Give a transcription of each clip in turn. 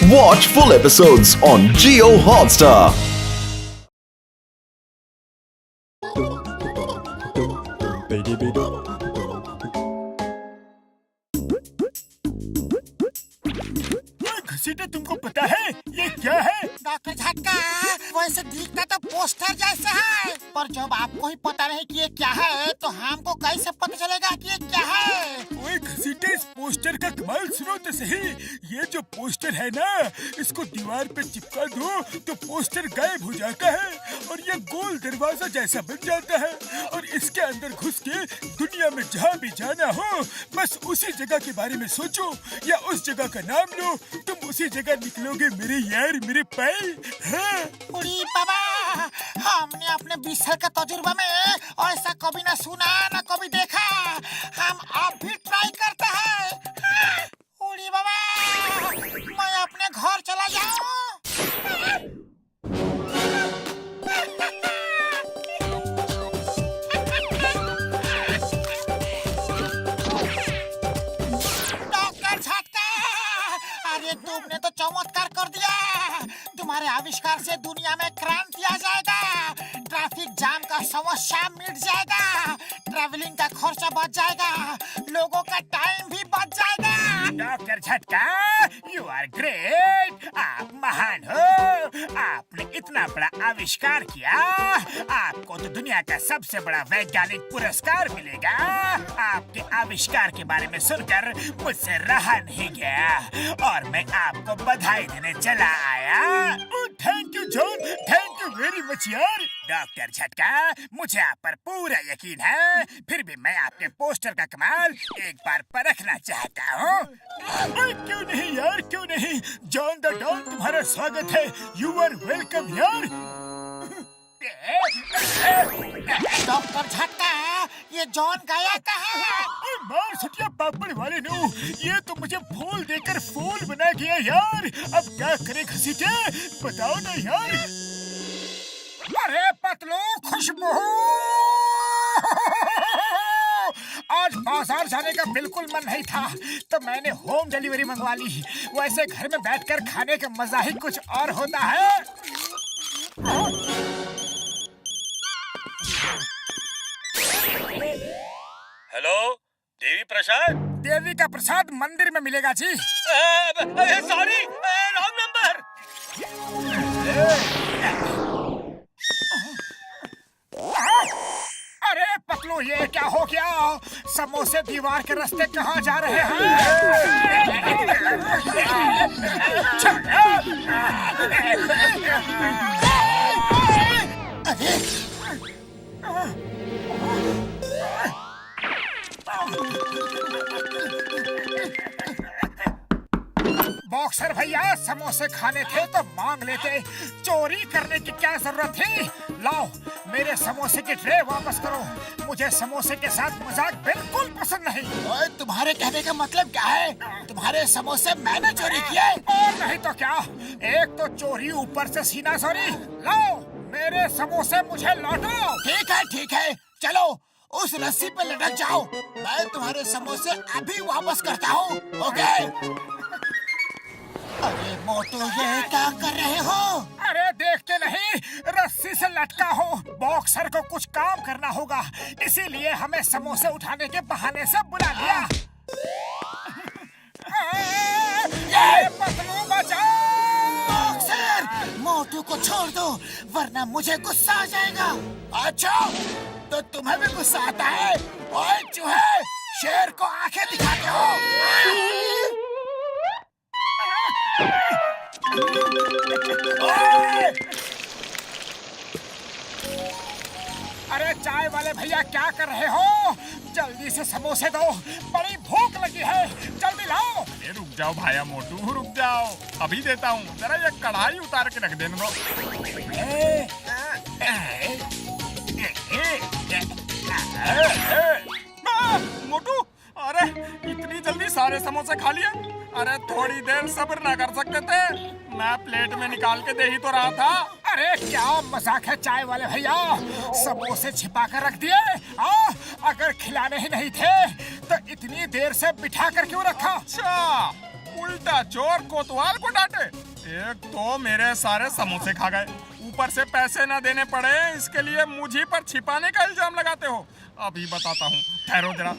Watch full episodes on Jio Hotstar. घसीटे, तुमको पता है ये क्या है? डॉक्टर झटका, वैसे दिखता तो पोस्टर जैसा है, पर जब आपको ही पता नहीं कि ये क्या है तो हमको कैसे पता चलेगा कि ये क्या है? ओए घसीटे, इस पोस्टर का कमाल सुनो तो सही। ये जो पोस्टर है ना, इसको दीवार पे चिपका दो तो पोस्टर गायब हो जाता है और ये गोल दरवाजा जैसा बन जाता है और इसके अंदर घुस के दुनिया में जहाँ भी जाना हो बस उसी जगह के बारे में सोचो या उस जगह का नाम लो, तुम उसी जगह निकलोगे मेरे यार, मेरे भाई। हाँ। उड़ी बाबा, हमने अपने 20 साल का तजुर्बा में ऐसा कभी ना सुना ना कभी देखा। हम अब भी ट्राई करते हैं। हाँ। उड़ी बाबा, मैं अपने घर चला जाऊं। डॉक्टर झटका, अरे तुमने तो चमत्कार कर दिया। तुम्हारे आविष्कार से दुनिया में क्रांति आ जाएगा, ट्रैफिक जाम का समस्या मिट जाएगा, ट्रैवलिंग का खर्चा बच जाएगा, लोगों का टाइम भी बच जाएगा। डॉक्टर झटका, यू आर ग्रेट, आप महान हो। आपने इतना बड़ा आविष्कार किया, आपको तो दुनिया का सबसे बड़ा वैज्ञानिक पुरस्कार मिलेगा। आपके आविष्कार के बारे में सुनकर मुझसे रहा नहीं गया और मैं आपको बधाई देने चला आया। Thank you John, thank you very much यार। डॉक्टर झटका, मुझे आप पर पूरा यकीन है, फिर भी मैं आपके पोस्टर का कमाल एक बार परखना चाहता हूँ। क्यों नहीं यार, क्यों नहीं। जॉन द डॉन, तुम्हारा स्वागत है। यू आर वेलकम यार। डॉक्टर झटका, ये जॉन गया कहाँ है? मार सटिया पापड़ वाले नो, ये तो मुझे फूल देकर फूल बना गया यार। अब क्या करे घसीटे, बताओ ना यार। अरे पतलू, खुशबू, आज बाजार जाने का बिल्कुल मन नहीं था तो मैंने होम डिलीवरी मंगवा ली। वैसे घर में बैठकर खाने का मजा ही कुछ और होता है। हेलो, देवी प्रसाद। देवी का प्रसाद मंदिर में मिलेगा जी। Sorry, wrong number. अरे पतलू, ये क्या हो गया? समोसे दीवार के रास्ते कहाँ जा रहे हैं? बॉक्सर भैया, समोसे खाने थे तो मांग लेते, चोरी करने की क्या जरूरत थी? लाओ, मेरे समोसे की ट्रे वापस करो। मुझे समोसे के साथ मजाक बिल्कुल पसंद नहीं। ओए, तुम्हारे कहने का मतलब क्या है? तुम्हारे समोसे मैंने चोरी किए? और नहीं तो क्या, एक तो चोरी, ऊपर से सीना चोरी। लाओ, मेरे समोसे मुझे लौटो। ठीक है, चलो उस रस्सी पे लटक जाओ। मैं तुम्हारे समोसे अभी वापस करता हूँ। ओके? अरे मोटू, ये क्या कर रहे हो? अरे देखते नहीं, रस्सी से लटका हो। बॉक्सर को कुछ काम करना होगा, इसीलिए हमें समोसे उठाने के बहाने से बुला लिया। ये पतलू बचाओ। बॉक्सर, मोटू को छोड़ दो वरना मुझे गुस्सा आ जाएगा। अच्छा, तो तुम्हें भी गुस्सा आता है? ओए चूहे, शेर को आंखें दिखाते हो? अरे चाय वाले भैया, क्या कर रहे हो? जल्दी से समोसे दो, बड़ी भूख लगी है, जल्दी लाओ। रुक जाओ भाया मोटू, रुक जाओ, अभी देता हूँ। जरा ये कढ़ाई उतार के रख देने दो। मोटू, अरे इतनी जल्दी सारे समोसे खा लिए? अरे थोड़ी देर सब्र ना कर सकते थे? मैं प्लेट में निकाल के दे ही तो रहा था। अरे क्या मजाक है चाय वाले भैया, समोसे छिपा कर रख दिए। अगर खिलाने ही नहीं थे तो इतनी देर से बिठा कर क्यों रखा? अच्छा, उल्टा चोर कोतवाल को डांटे। एक तो मेरे सारे समोसे खा गए, ऊपर से पैसे न देने पड़े, इसके लिए मुझे पर छिपाने का इल्जाम लगाते हो। अभी बताता हूँ, ठहरो जरा।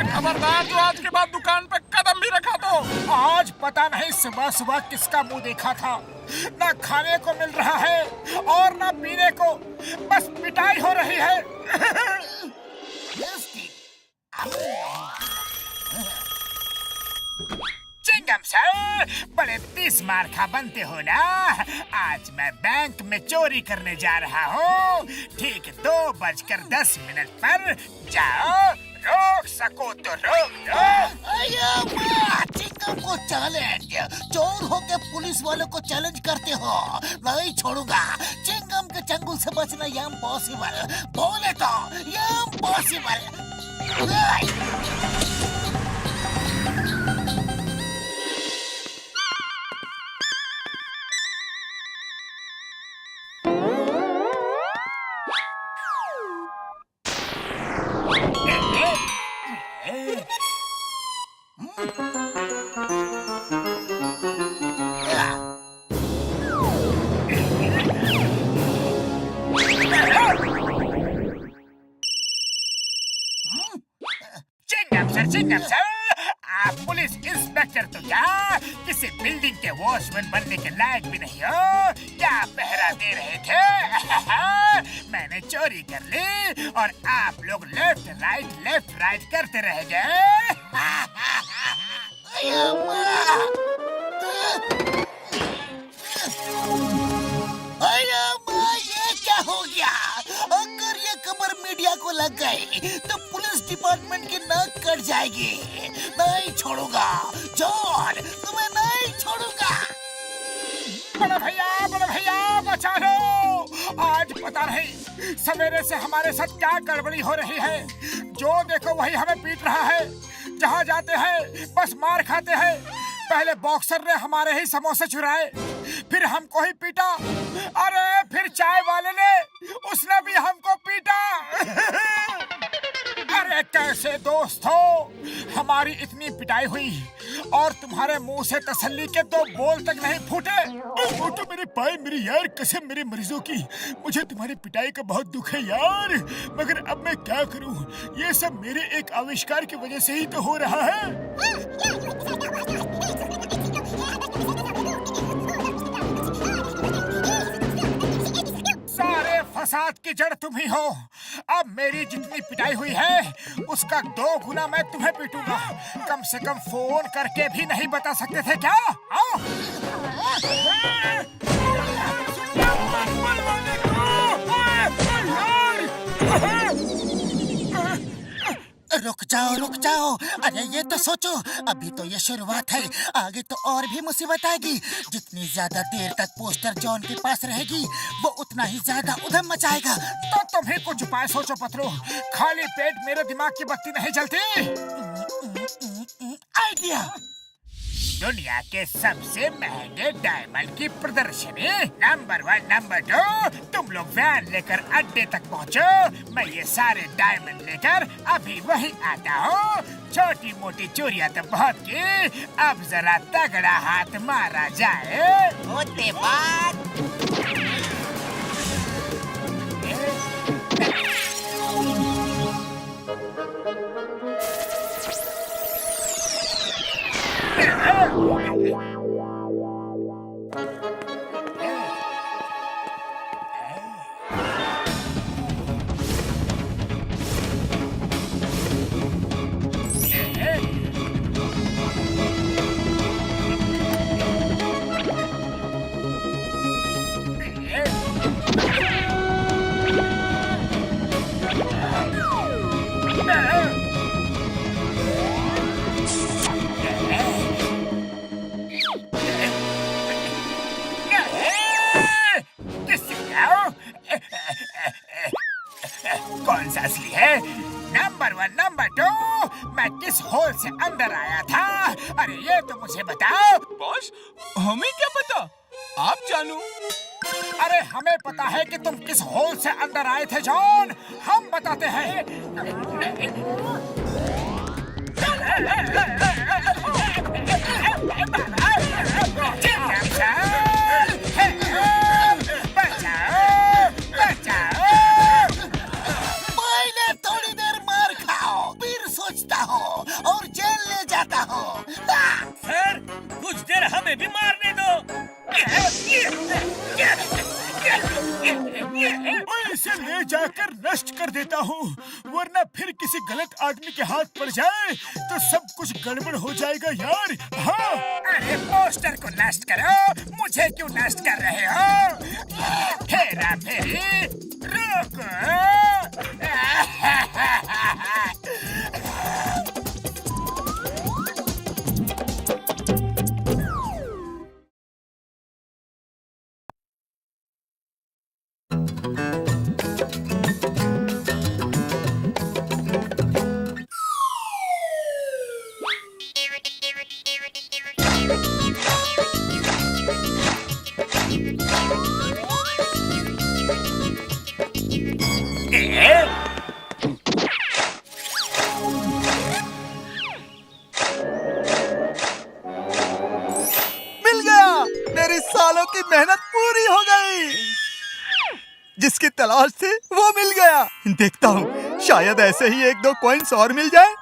खबरदार, जो आज के बाद दुकान पे कदम भी रखा तो। आज पता नहीं सुबह सुबह किसका मुंह देखा था। ना खाने को मिल रहा है और ना पीने को, बस पिटाई हो रही है। चिंगम सर, बड़े 30 मार्का बनते हो ना। आज मैं बैंक में चोरी करने जा रहा हूँ। ठीक 2:10 पर जाओ, रोक सको तो रोक दो। चिंगम को चैलेंज, चोर होके पुलिस वालों को चैलेंज करते हो, नहीं छोड़ूंगा। चिंगम के चंगुल से बचना इम्पॉसिबल, बोले तो इम्पॉसिबल। चिंगम सर, आप पुलिस इंस्पेक्टर तो क्या किसी बिल्डिंग के वॉचमैन बनने के लायक भी नहीं हो। क्या पहरा दे रहे थे? मैंने चोरी कर ली और आप लोग लेफ्ट राइट करते रह गए। ये क्या हो गया? अगर ये खबर मीडिया को लग गई तो पुलिस डिपार्टमेंट की नाक कट जाएगी। नहीं छोड़ूंगा जॉन, तुम्हें नहीं छोड़ूंगा। बड़ा भैया बचा लो। आज पता नहीं सवेरे से हमारे साथ क्या गड़बड़ी हो रही है। जो देखो वही हमें पीट रहा है। जहाँ जाते हैं बस मार खाते हैं। पहले बॉक्सर ने हमारे ही समोसे चुराए, फिर हमको ही पीटा। अरे फिर चाय वाले ने, उसने भी हमको पीटा। अरे कैसे दोस्त हो? हमारी इतनी पिटाई हुई और तुम्हारे मुंह से तसल्ली के 2 बोल तक नहीं फूटे। वो तो मेरे पाए मेरी यार, कसम मेरे मरीजों की। मुझे तुम्हारी पिटाई का बहुत दुख है यार, मगर अब मैं क्या करूं? ये सब मेरे एक आविष्कार की वजह से ही तो हो रहा है। सारे फसाद की जड़ तुम ही हो। अब मेरी जितनी पिटाई हुई है उसका 2 गुना मैं तुम्हें पीटूंगा। कम से कम फोन करके भी नहीं बता सकते थे क्या? रुक जाओ। अरे ये तो सोचो, अभी तो ये शुरुआत है, आगे तो और भी मुसीबत आएगी। जितनी ज्यादा देर तक पोस्टर जॉन के पास रहेगी वो उतना ही ज्यादा उधम मचाएगा। तो तुम्हें कुछ उपाय सोचो पत्रो। खाली पेट मेरे दिमाग की बत्ती नहीं जलती। आइडिया। दुनिया के सबसे महंगे डायमंड की प्रदर्शनी। नंबर 1, नंबर 2, तुम लोग वैन लेकर अड्डे तक पहुँचो। मैं ये सारे डायमंड लेकर अभी वहीं आता हूँ। छोटी मोटी चोरियां तो बहुत की, अब जरा तगड़ा हाथ मारा जाए। होते बात। कौन सा असली है? नंबर 1, नंबर 2, मैं किस होल से अंदर आया था? अरे ये तो मुझे बताओ। बॉस, हमें क्या पता, आप जानो। अरे हमें पता है कि तुम किस होल से अंदर आए थे जॉन, हम बताते हैं। पहले थोड़ी देर मार खाओ, फिर सोचता हो और जेल ले जाता हो। सर, कुछ देर हमें भी मारने दो। मैं इसे ले जाकर नष्ट कर देता हूँ, वरना फिर किसी गलत आदमी के हाथ पड़ जाए तो सब कुछ गड़बड़ हो जाएगा यार। हाँ, अरे पोस्टर को नष्ट करो, मुझे क्यों नष्ट कर रहे हो? हेरा फेरी रुको। मिल गया, मेरी सालों की मेहनत पूरी हो गई। जिसकी तलाश थी वो मिल गया। देखता हूँ शायद ऐसे ही 1-2 कॉइन्स और मिल जाए।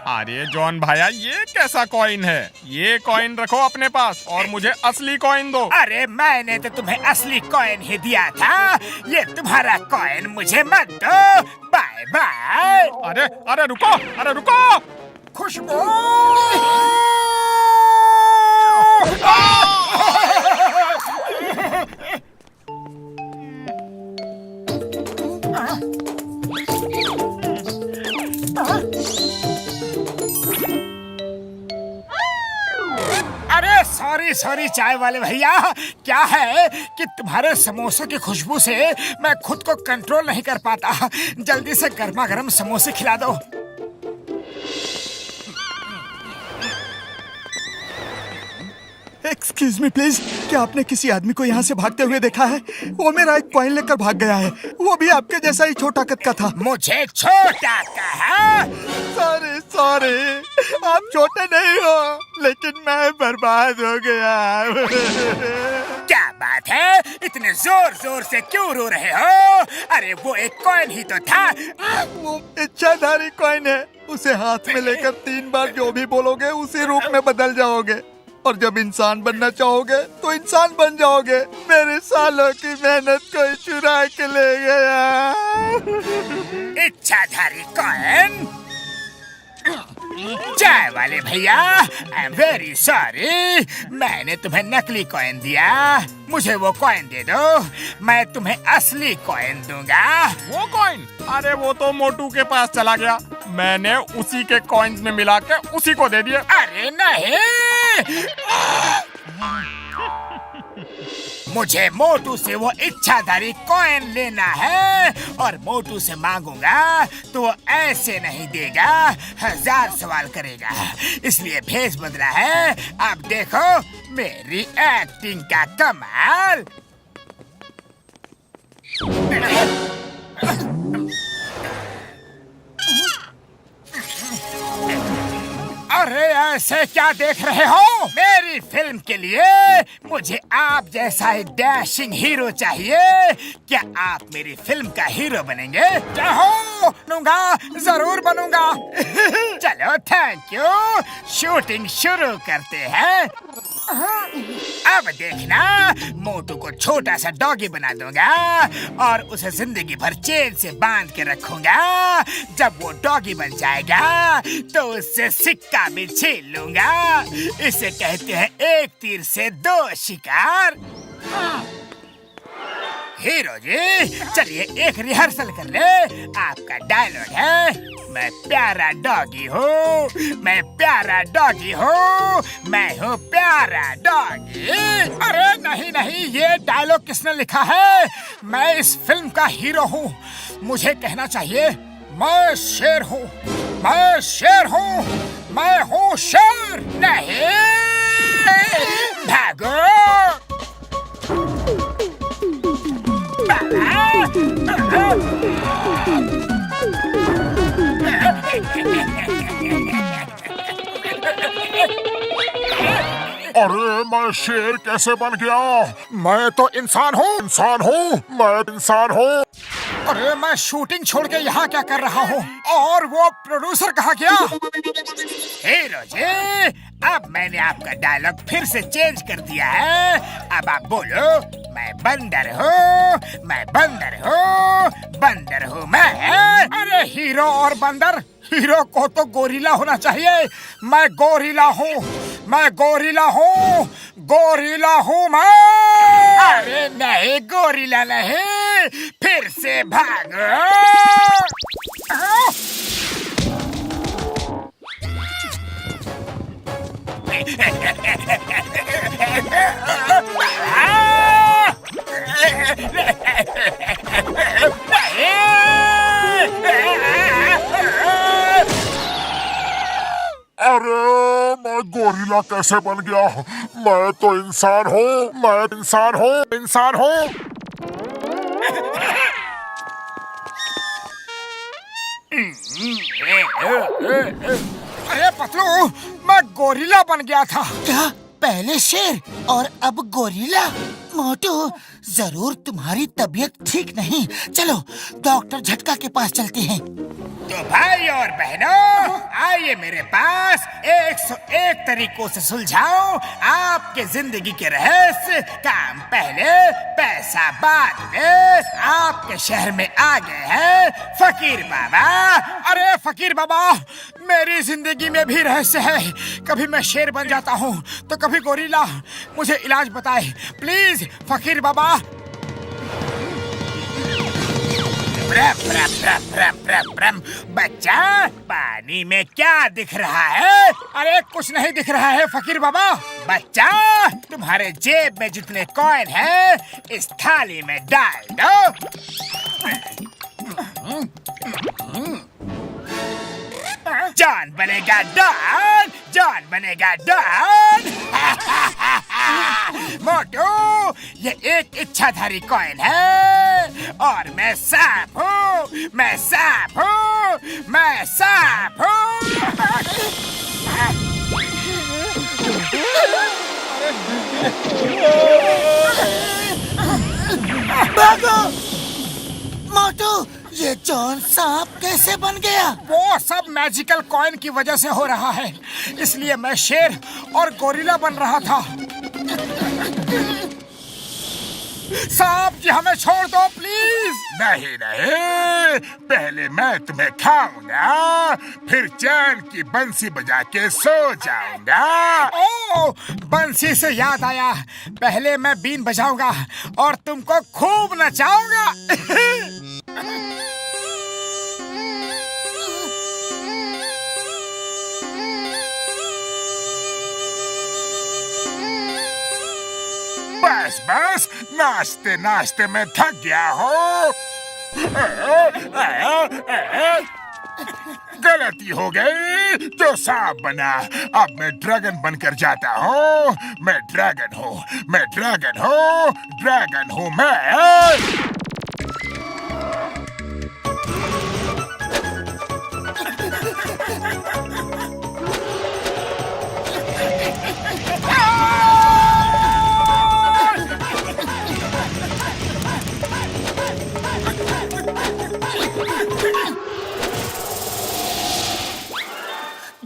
अरे जॉन भाया, ये कैसा कॉइन है? ये कॉइन रखो अपने पास और मुझे असली कॉइन दो। अरे मैंने तो तुम्हें असली कॉइन ही दिया था, ये तुम्हारा कॉइन मुझे मत दो। Bye bye. अरे अरे रुको, अरे रुको। खुशबू। अरे सॉरी सॉरी चाय वाले भैया, क्या है कि तुम्हारे समोसे की खुशबू से मैं खुद को कंट्रोल नहीं कर पाता। जल्दी से गर्मा गर्म समोसे खिला दो। एक्सक्यूज मी प्लीज, क्या आपने किसी आदमी को यहाँ से भागते हुए देखा है? वो मेरा एक कॉइन लेकर भाग गया है, वो भी आपके जैसा ही छोटा कद का था। मुझे छोटा कहा? सॉरी सॉरी, आप छोटे नहीं हो, लेकिन मैं बर्बाद हो गया। क्या बात है, इतने जोर जोर से क्यों रो रहे हो? अरे वो एक कॉइन ही तो था। वो इच्छाधारी कॉइन है, उसे हाथ में लेकर 3 बार जो भी बोलोगे उसी रूप में बदल जाओगे, और जब इंसान बनना चाहोगे तो इंसान बन जाओगे। मेरे सालों की मेहनत कोई चुरा के ले गया। इच्छाधारी कॉइन? चाय वाले भैया, आई एम वेरी सॉरी, मैंने तुम्हें नकली कॉइन दिया। मुझे वो कॉइन दे दो, मैं तुम्हें असली कॉइन दूंगा। वो कॉइन? अरे वो तो मोटू के पास चला गया, मैंने उसी के कॉइन्स में मिला के उसी को दे दिया। अरे नहीं, मुझे मोटू से वो इच्छाधारी कॉइन लेना है, और मोटू से मांगूंगा तो वो ऐसे नहीं देगा, 1000 सवाल करेगा। इसलिए भेष बदला है। अब देखो मेरी एक्टिंग का कमाल। अरे ऐसे क्या देख रहे हो? मेरी फिल्म के लिए मुझे आप जैसा एक डैशिंग हीरो चाहिए। क्या आप मेरी फिल्म का हीरो बनेंगे? चाहो बनूंगा, जरूर बनूंगा। चलो थैंक यू, शूटिंग शुरू करते हैं। अब देखना, मोटू को छोटा सा डॉगी बना दूंगा और उसे जिंदगी भर चेन से बांध के रखूंगा। जब वो डॉगी बन जाएगा तो उससे सिक्का भी छीन लूंगा। इसे कहते हैं एक तीर से दो शिकार। हीरो जी, चलिए एक रिहर्सल कर ले। आपका डायलॉग है, मैं प्यारा डॉगी हूँ, मैं प्यारा डॉगी हूँ, मैं हूँ प्यारा डॉगी। अरे नहीं नहीं, ये डायलॉग किसने लिखा है? मैं इस फिल्म का हीरो हूँ। मुझे कहना चाहिए, मैं शेर हूँ, मैं शेर हूँ, मैं हूँ शेर। नहीं, भागो। अरे मैं शेर कैसे बन गया? मैं तो इंसान हूँ, इंसान हूँ, मैं इंसान हूँ। अरे मैं शूटिंग छोड़ के यहाँ क्या कर रहा हूँ? और वो प्रोड्यूसर कहाँ गया? हीरो जी, अब मैंने आपका डायलॉग फिर से चेंज कर दिया है। अब आप बोलो, मैं बंदर हूँ, मैं बंदर हूँ, बंदर हूँ मैं। अरे हीरो और बंदर, हीरो को तो गोरिल्ला होना चाहिए। मैं गोरिल्ला हूँ, मैं गोरिल्ला हूँ, गोरिल्ला हूँ मैं। अरे नहीं, गोरिल्ला नहीं, फिर से भागो। अरे मैं गोरिल्ला कैसे बन गया? मैं तो इंसान हूँ, मैं इंसान हूँ, इंसान हूँ। अरे पतलू, मैं गोरिल्ला बन गया था। क्या? पहले शेर और अब गोरिल्ला? मोटू, जरूर तुम्हारी तबीयत ठीक नहीं। चलो डॉक्टर झटका के पास चलते हैं। तो भाई और बहनों, आइए मेरे पास। 101 तरीकों से सुलझाओ आपके जिंदगी के रहस्य। काम पहले, पैसा बाद में। आपके शहर में आ गए हैं फकीर बाबा। अरे फकीर बाबा, मेरी जिंदगी में भी रहस्य है। कभी मैं शेर बन जाता हूँ तो कभी गोरिल्ला। मुझे इलाज बताए प्लीज फकीर बाबा। ब्रम ब्रम ब्रम ब्रम ब्रम ब्रम। बच्चा, पानी में क्या दिख रहा है? अरे कुछ नहीं दिख रहा है फकीर बाबा। बच्चा, तुम्हारे जेब में जितने कॉइन हैं इस थाली में डाल दो। जॉन बनेगा डॉन, जॉन बनेगा डॉन। मोटू, ये एक इच्छाधारी कॉइन है और मैं सांप हूँ, मैं सांप हूँ, मैं सांप हूँ। भागो! मोटू, ये जॉन सांप कैसे बन गया? वो सब मैजिकल कॉइन की वजह से हो रहा है, इसलिए मैं शेर और गोरिल्ला बन रहा था। सांप जी, हमें छोड़ दो प्लीज। नहीं नहीं, पहले मैं तुम्हें खाऊंगा, फिर चैन की बंसी बजा के सो जाऊंगा। ओ, बंसी से याद आया, पहले मैं बीन बजाऊंगा और तुमको खूब नचाऊंगा। बस बस, नाचते नाचते मैं थक गया हूँ। गलती हो गई, जो सांप बना, अब मैं ड्रैगन बनकर जाता हूँ। मैं ड्रैगन हूँ, मैं ड्रैगन हूँ, ड्रैगन हूँ मैं।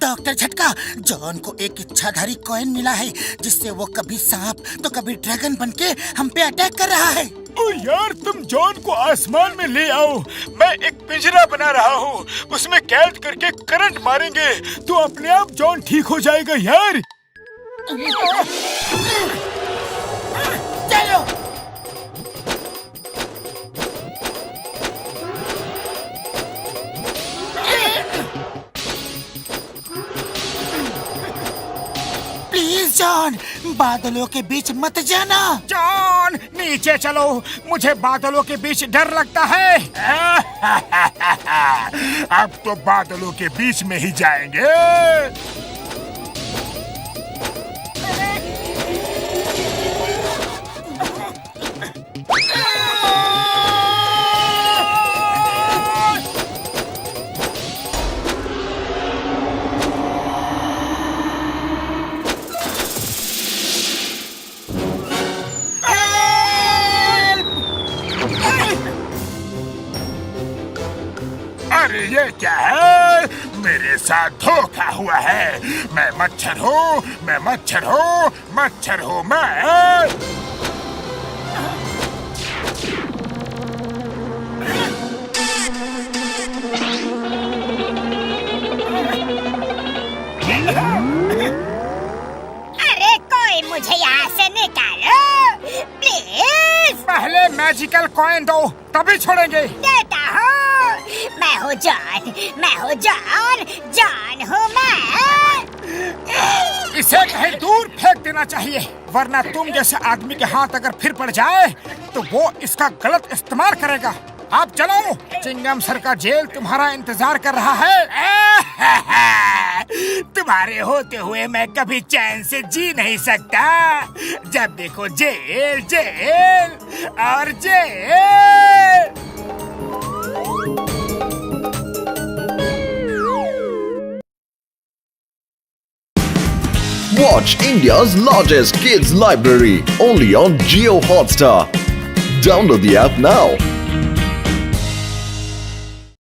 डॉक्टर मिस्टर झटका, जॉन को एक इच्छाधारी कॉइन मिला है जिससे वो कभी सांप तो कभी ड्रैगन बनके हम पे अटैक कर रहा है। ओ यार, तुम जॉन को आसमान में ले आओ। मैं एक पिंजरा बना रहा हूँ, उसमें कैद करके करंट मारेंगे तो अपने आप जॉन ठीक हो जाएगा यार। चलो। प्लीज जॉन, बादलों के बीच मत जाना। जॉन नीचे चलो, मुझे बादलों के बीच डर लगता है। अब तो बादलों के बीच में ही जाएंगे। अरे ये क्या है? मेरे साथ धोखा हुआ है। मैं मच्छर हूँ, मैं मच्छर हूँ, मच्छर हूँ मैं। अरे कोई मुझे यहाँ से निकालो प्लीज। पहले मैजिकल कॉइन दो, तभी छोड़ेंगे। देता हूँ। मैं हूँ जॉन, मैं हूँ जॉन, जॉन हूँ मैं। इसे कहीं दूर फेंक देना चाहिए, वरना तुम जैसे आदमी के हाथ अगर फिर पड़ जाए तो वो इसका गलत इस्तेमाल करेगा। आप चलो, चिंगम सर का जेल तुम्हारा इंतजार कर रहा है। तुम्हारे होते हुए मैं कभी चैन से जी नहीं सकता। जब देखो जेल जेल और jail. Watch India's largest kids library only on Jio Hotstar. Download the app now.